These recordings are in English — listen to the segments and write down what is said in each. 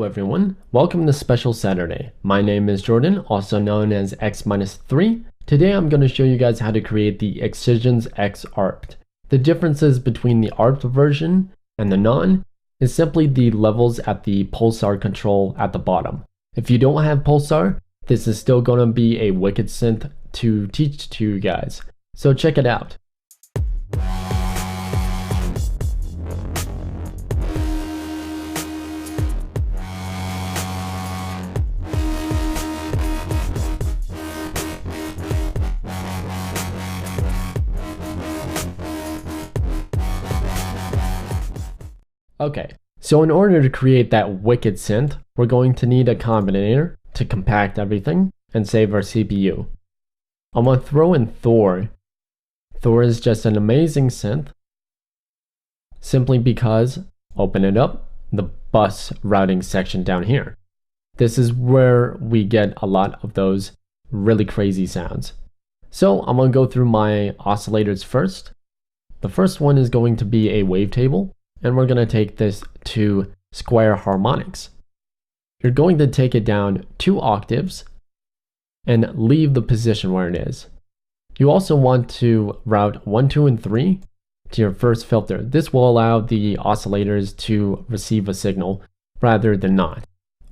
everyone, welcome to Special Saturday. My name is Jordan, also known as X-3. Today I'm going to show you guys how to create the Excision's X Arped. The differences between the Arped version and the non is simply the levels at the pulsar control at the bottom. If you don't have pulsar, this is still going to be a wicked synth to teach to you guys. So check it out. Okay, so in order to create that wicked synth, we're going to need a combinator to compact everything and save our CPU. I'm going to throw in Thor. Thor is just an amazing synth, simply because, open it up, the bus routing section down here. This is where we get a lot of those really crazy sounds. So I'm going to go through my oscillators first. The first one is going to be a wavetable. And we're going to take this to square harmonics. You're going to take it down 2 octaves and leave the position where it is. You also want to route 1, 2, and 3 to your first filter. This will allow the oscillators to receive a signal rather than not,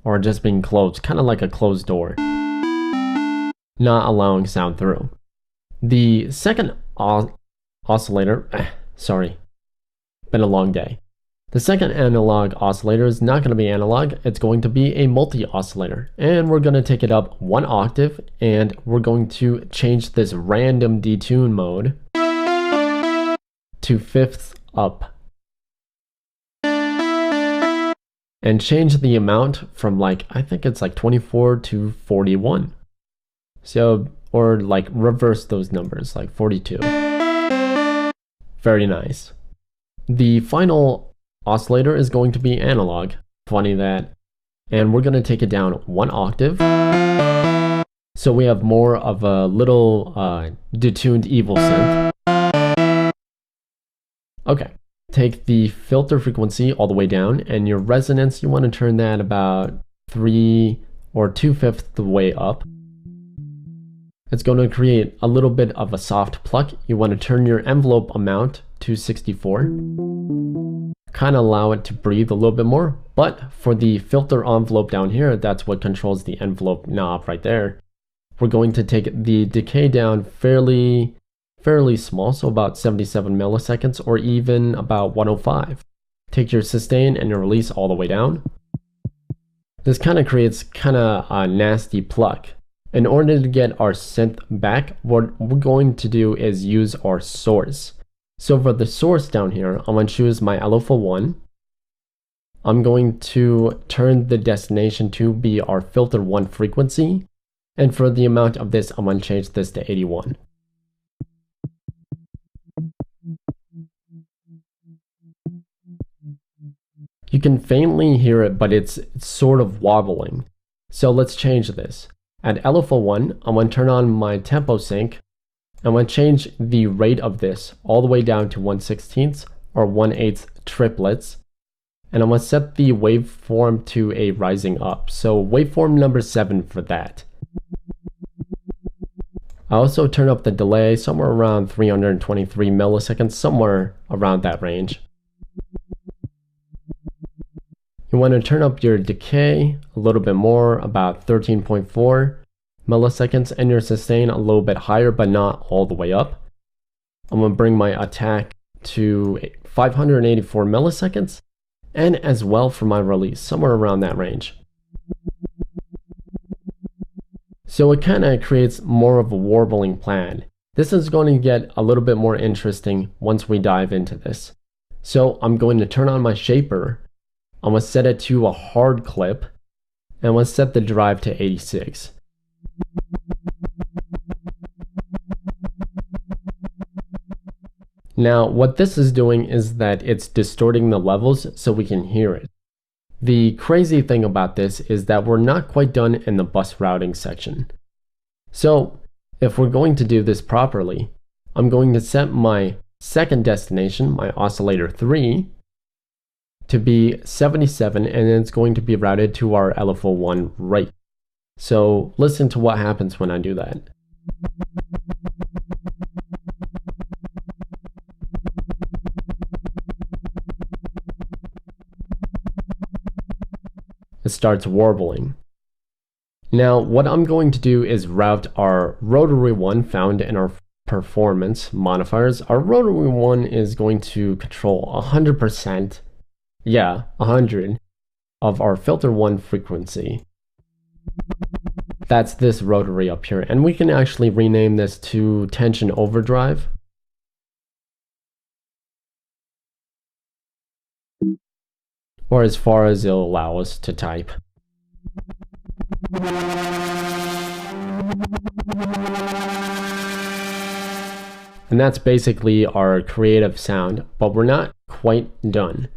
or just being closed, kind of like a closed door, not allowing sound through. The second oscillator, been a long day. The second analog oscillator is not going to be analog, it's going to be a multi-oscillator. And we're going to take it up 1 octave and we're going to change this random detune mode to 5th up. And change the amount from I think it's 24 to 41. So, or reverse those numbers, 42. Very nice. The final oscillator is going to be analog, funny that, and we're going to take it down 1 octave, so we have more of a little detuned evil synth. Okay, take the filter frequency all the way down, and your resonance, you want to turn that about 3 or 2/5 the way up. It's going to create a little bit of a soft pluck. You want to turn your envelope amount to 64. Kind of allow it to breathe a little bit more, but for the filter envelope down here, that's what controls the envelope knob right there. We're going to take the decay down fairly small, so about 77 milliseconds or even about 105. Take your sustain and your release all the way down. This kind of creates a nasty pluck. In order to get our synth back, what we're going to do is use our source. So for the source down here, I'm going to choose my LFO1. I'm going to turn the destination to be our filter 1 frequency. And for the amount of this, I'm going to change this to 81. You can faintly hear it, but it's sort of wobbling. So let's change this. At LFO1, I'm going to turn on my tempo sync. I'm going to change the rate of this all the way down to 1/16 or 1/8 triplets. And I'm going to set the waveform to a rising up. So waveform number 7 for that. I also turn up the delay somewhere around 323 milliseconds, somewhere around that range. You want to turn up your decay a little bit more, about 13.4 milliseconds, and your sustain a little bit higher, but not all the way up. I'm going to bring my attack to 584 milliseconds, and as well for my release, somewhere around that range. So it kind of creates more of a warbling plan. This is going to get a little bit more interesting once we dive into this. So I'm going to turn on my shaper. I'm going to set it to a hard clip, and I'm going to set the drive to 86. Now, what this is doing is that it's distorting the levels so we can hear it. The crazy thing about this is that we're not quite done in the bus routing section. So, if we're going to do this properly, I'm going to set my second destination, my oscillator 3, to be 77, and it's going to be routed to our LFO1 rate. So listen to what happens when I do that. It starts warbling. Now what I'm going to do is route our rotary one found in our performance modifiers. Our rotary one is going to control 100%, yeah, 100 of our filter one frequency. That's this rotary up here, and we can actually rename this to tension overdrive. Or as far as it'll allow us to type. And that's basically our creative sound, but we're not quite done.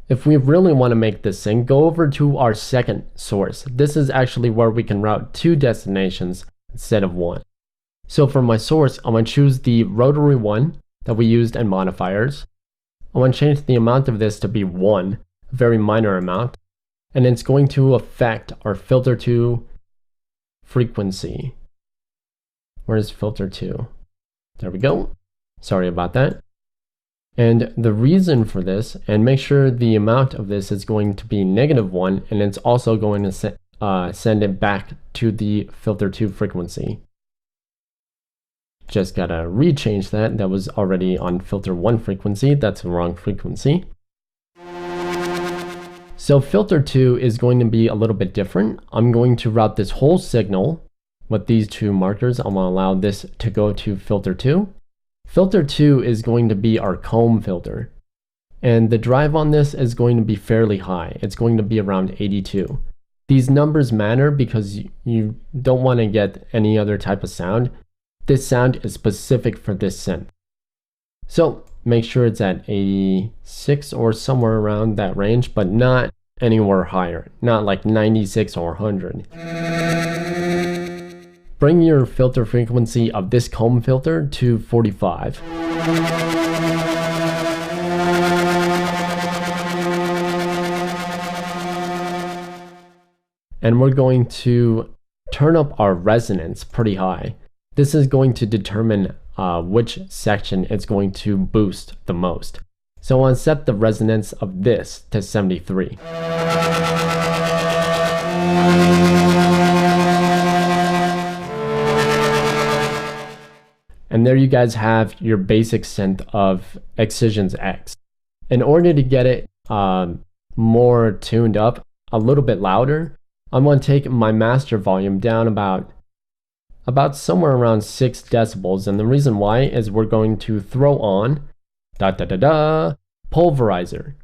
If we really want to make this sing, go over to our second source. This is actually where we can route 2 destinations instead of 1. So for my source, I'm going to choose the rotary one that we used in modifiers. I want to change the amount of this to be 1, a very minor amount, and it's going to affect our filter 2 frequency. Where is filter 2? There we go. Sorry about that. And the reason for this, and make sure the amount of this is going to be -1, and it's also going to send it back to the filter 2 frequency. Just gotta rechange that. That was already on filter 1 frequency. That's the wrong frequency. So filter 2 is going to be a little bit different. I'm going to route this whole signal with these 2 markers. I'm going to allow this to go to filter 2. Filter 2 is going to be our comb filter. And the drive on this is going to be fairly high. It's going to be around 82. These numbers matter because you don't want to get any other type of sound. This sound is specific for this synth. So make sure it's at 86 or somewhere around that range, but not anywhere higher. Not like 96 or 100. Bring your filter frequency of this comb filter to 45. And we're going to turn up our resonance pretty high. This is going to determine which section it's going to boost the most. So I want to set the resonance of this to 73. And there you guys have your basic synth of Excision's X. In order to get it more tuned up, a little bit louder, I'm going to take my master volume down about somewhere around 6 decibels. And the reason why is we're going to throw on pulverizer.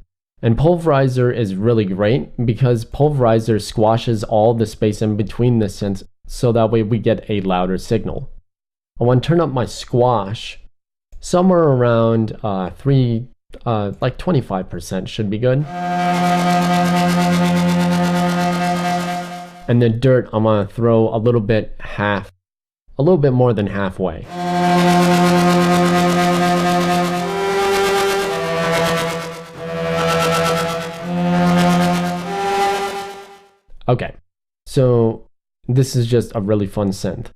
And pulverizer is really great because pulverizer squashes all the space in between the synths, so that way we get a louder signal. I want to turn up my squash somewhere around like 25% should be good. And the dirt, I'm gonna throw a little bit more than halfway. Okay, so this is just a really fun synth.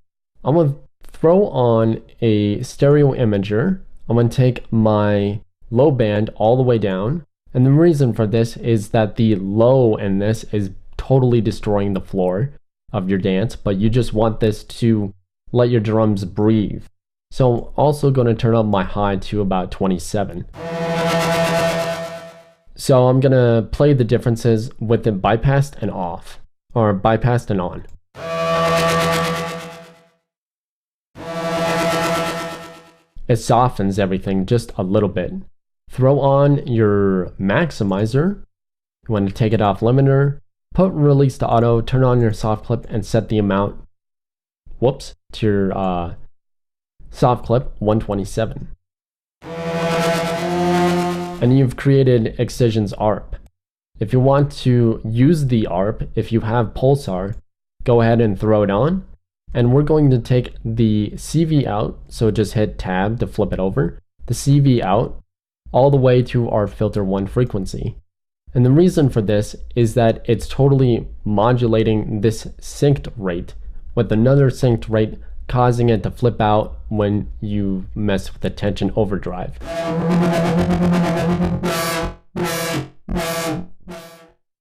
I'm gonna throw on a stereo imager. I'm going to take my low band all the way down. And the reason for this is that the low in this is totally destroying the floor of your dance, but you just want this to let your drums breathe. So I'm also going to turn up my high to about 27. So I'm going to play the differences with it bypassed and off, or bypassed and on. It softens everything just a little bit. Throw on your maximizer. You want to take it off limiter, put release to auto, turn on your soft clip, and set the amount, to your soft clip 127. And you've created Excision's ARP. If you want to use the ARP, if you have pulsar, go ahead and throw it on. And we're going to take the CV out, so just hit tab to flip it over, the CV out, all the way to our filter 1 frequency. And the reason for this is that it's totally modulating this synced rate with another synced rate, causing it to flip out when you mess with the tension overdrive.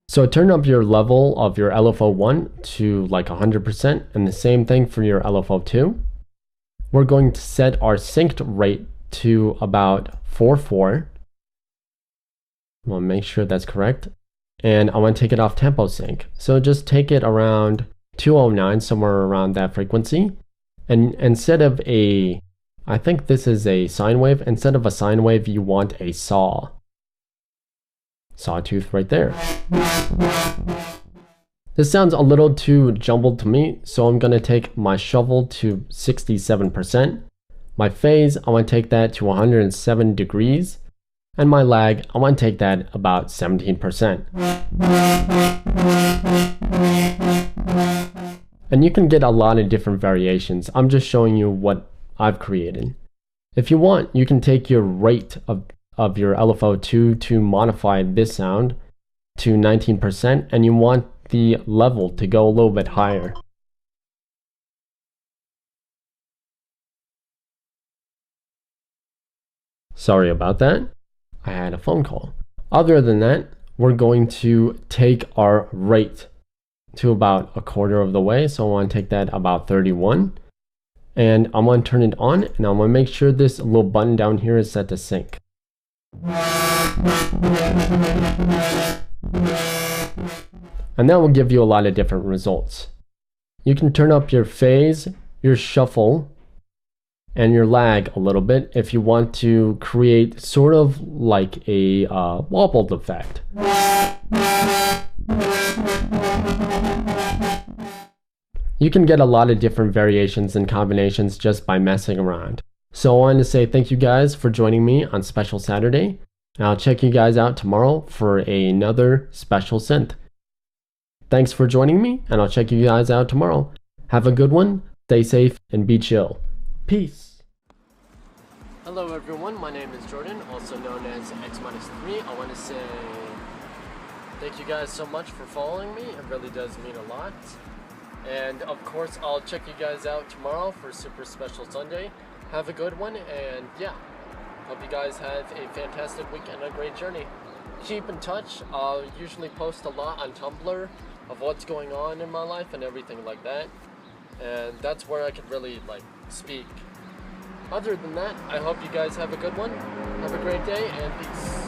So turn up your level of your LFO1 to like 100%, and the same thing for your LFO2. We're going to set our synced rate to about 4/4. I want to make sure that's correct. And I want to take it off tempo sync. So just take it around 209, somewhere around that frequency. And instead of I think this is a sine wave. Instead of a sine wave, you want a sawtooth right there. This sounds a little too jumbled to me, so I'm going to take my shuffle to 67%. My phase, I want to take that to 107 degrees. And my lag, I want to take that about 17%. And you can get a lot of different variations. I'm just showing you what I've created. If you want, you can take your rate of your LFO2 to modify this sound to 19%, and you want the level to go a little bit higher. Sorry about that. I had a phone call. Other than that, we're going to take our rate to about a quarter of the way. So I want to take that about 31. And I'm going to turn it on, and I'm going to make sure this little button down here is set to sync. And that will give you a lot of different results. You can turn up your phase, your shuffle, and your lag a little bit if you want to create sort of like a wobbled effect. You can get a lot of different variations and combinations just by messing around. So I wanted to say thank you guys for joining me on Special Saturday, and I'll check you guys out tomorrow for another special synth. Thanks for joining me, and I'll check you guys out tomorrow. Have a good one, stay safe, and be chill. Peace. Hello everyone, my name is Jordan, also known as X-3. I want to say thank you guys so much for following me. It really does mean a lot. And of course, I'll check you guys out tomorrow for Super Special Sunday. Have a good one, and yeah, hope you guys have a fantastic week and a great journey. Keep in touch. I'll usually post a lot on Tumblr of what's going on in my life and everything like that. And that's where I could really like speak. Other than that, I hope you guys have a good one. Have a great day, and peace.